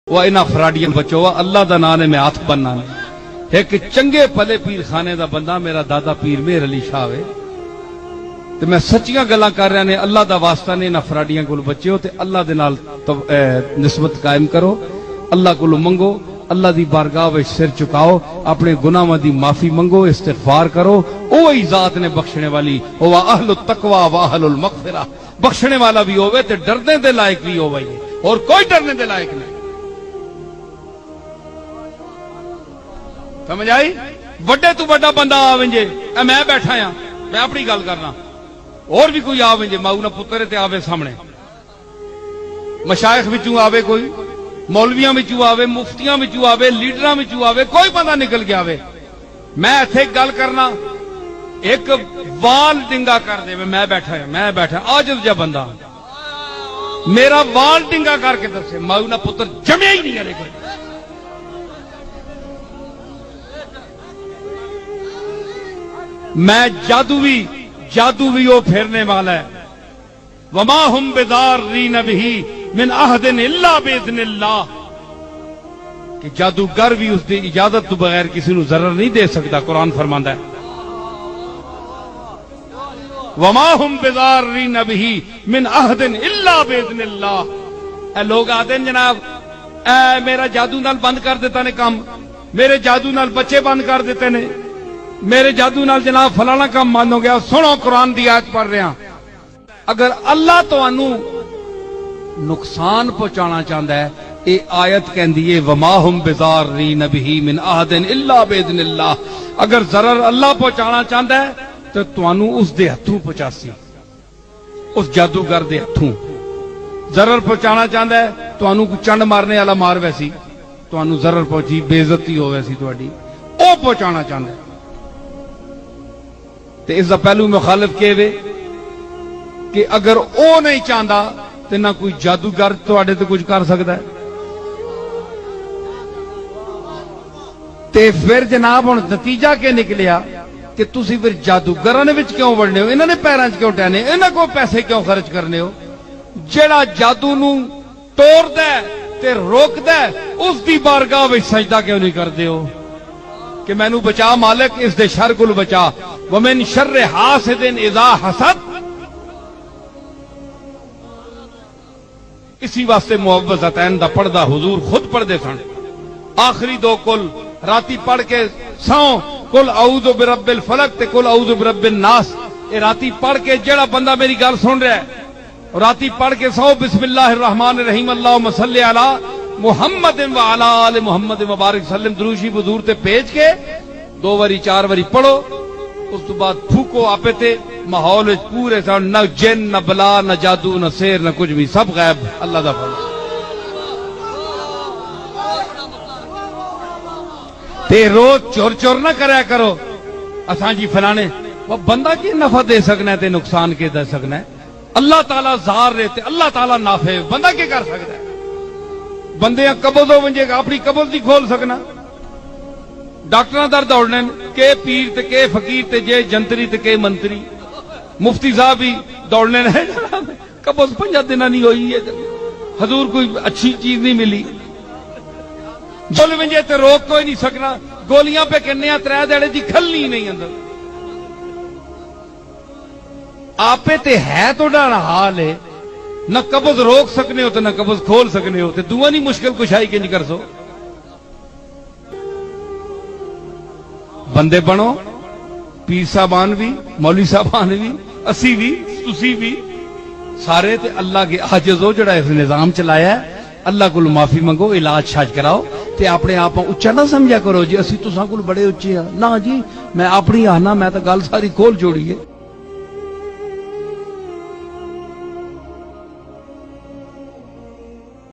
وہ انہاں فراڈیاں بچو اللہ دا نام نے میں ہاتھ بننا نے ایک چنگے پلے پیر خانے دا بندہ میرا دادا پیر مہر علی شاہ وے تے میں سچیاں گلاں کر رہا نے اللہ دا واسطہ نے انہاں فراڈیاں کول بچیو تے اللہ دے نال نسبت قائم کرو اللہ کولو منگو اللہ دی بارگاہ وچ سر چکاؤ اپنے گناہاں دی معافی منگو استغفار کرو اوہی ذات نے بخشنے والی او اہل التقوی و اہل المغفرہ بخشنے والا بھی ہوے تے ڈرنے دے لائق بھی ہوے اور کوئی ڈرنے دے لائق نہیں سمجھ آئی وڈے تو وڈا بندہ آویں جے میں بیٹھا ہاں میں اپنی گل کرنا اور بھی کوئی آویں جے ماؤ نہ پتر تے آوے سامنے مشائخ وچوں آوے کوئی مولویاں وچوں آوے مفتیاں وچوں آوے لیڈراں وچوں آوے کوئی بندہ نکل کے آوے میں ایتھے گل کرنا ایک وال ڈنگا کر دے میں بیٹھا عاجز جا بندہ میرا وال ڈنگا کر کے دسے ماؤ نہ پتر جمیا ہی نہیں ہے کوئی میں جادو بھی وہ پھیرنے والا ہے وما ہم بضارین بہ من احد الا باذن اللہ کہ جادوگر بھی اس دی اجازت تو بغیر کسی نو ضرر نہیں دے سکتا قرآن فرماندا ہے وما ہم بضارین بہ من احد الا باذن اللہ اے لوگ آتے ہیں جناب اے میرا جادو نال بند کر دیتا نے کام میرے جادو نال بچے بند کر دیتے نے میرے جادو نال جناب فلانا کام بند ہو گیا سنو قرآن دی آیت پڑھ رہے ہیں اگر اللہ تو انو نقصان پہنچانا چاہتا ہے اے آیت کہندی ہے وما ہم بضارین بہ من احد الا باذن اللہ اگر ضرر اللہ پہنچانا چاہتا ہے تو تانوں اس دے ہتھوں پہنچاسی اس جادوگر دے ہتھوں ضرر پہنچانا چاہتا ہے تانوں کو چنڈ مارنے والا مار ویسی تانوں ضرر پہنچی بے عزتی ہو ویسی تہاڈی او پہنچانا چاہتا ہے تے اس دا پہلو مخالف کہے کہ اگر او نہیں چاہتا تو نہ کوئی جادوگر تواڈے تے کچھ کر سکتا ہے تے پھر جناب ہن نتیجہ کہ نکلیا کہ تسی پھر جادوگراں دے وچ کیوں وڑنے ہو انہاں نے پیراں وچ کیوں ٹہنے انہاں کو پیسے کیوں خرچ کرنے ہو جیڑا جادو نو توڑدا ہے تے روکدا ہے اس دی بارگاہ وچ سجدہ کیوں نہیں کردے ہو کہ مینوں بچا مالک اس دے شر کول بچا ومن شر حاسد اذا حسد اسی واسطے معوذتین دا پڑھدا حضور خود پڑھدے سن آخری دو کل راتی پڑھ کے سو کل اعوذ برب الفلق تے کل اعوذ برب الناس اے راتی پڑھ کے جڑا بندہ میری گل سن رہا ہے راتی پڑھ کے سو بسم اللہ الرحمن الرحیم اللہم صلی علی محمد و علی آل محمد مبارک سلم دروشی حضور تے بھیج کے 2 واری 4 واری پڑھو اس تو بعد پھوکو آپے تے ماحول پورے سن نہ جن نہ بلا نہ جادو نہ سیر نہ کچھ بھی سب غائب اللہ دا فضل تے روز چور نہ کریا کرو اساں جی فلانے وہ بندہ کی نفع دے سکنا ہے تے نقصان کے دے سکنا ہے اللہ تعالیٰ زار رہے تے اللہ تعالیٰ نافع بندہ کی کر سکتا ہے بندے قبض ہو ونجے گا اپنی قبض نہیں کھول سکنا ڈاکٹراں در دوڑنے کے پیر تے کے فقیر تے جے جنتری تے کے منتری مفتی صاحب بھی دوڑنے رہے قبض 5 دن نہیں ہوئی ہے حضور کوئی اچھی چیز نہیں ملی بول ونجے تے روک کوئی نہیں سکنا گولیاں پہ کرنے 3 دہڑے دی کھلنی نہیں اندر آپے تے ہے تو ڈاڑا حال ہے نہ قبض روک سکنے ہو تو نہ قبض کھول سکنے ہو تے دعا نہیں مشکل کشائی کے نہیں کر سو بندے بنو پیر صاحبان بھی مولوی صاحبان بھی اسی بھی تسی بھی سارے تے اللہ کے عاجز ہو جڑا اس نظام چلایا ہے اللہ کو معافی منگو علاج شاج کراؤ تے اپنے آپ اچا نہ سمجھا کرو جی اسی تساں کول بڑے اچے ہاں نہ جی میں اپنی آنا میں تو گل ساری کھول جوڑی ہے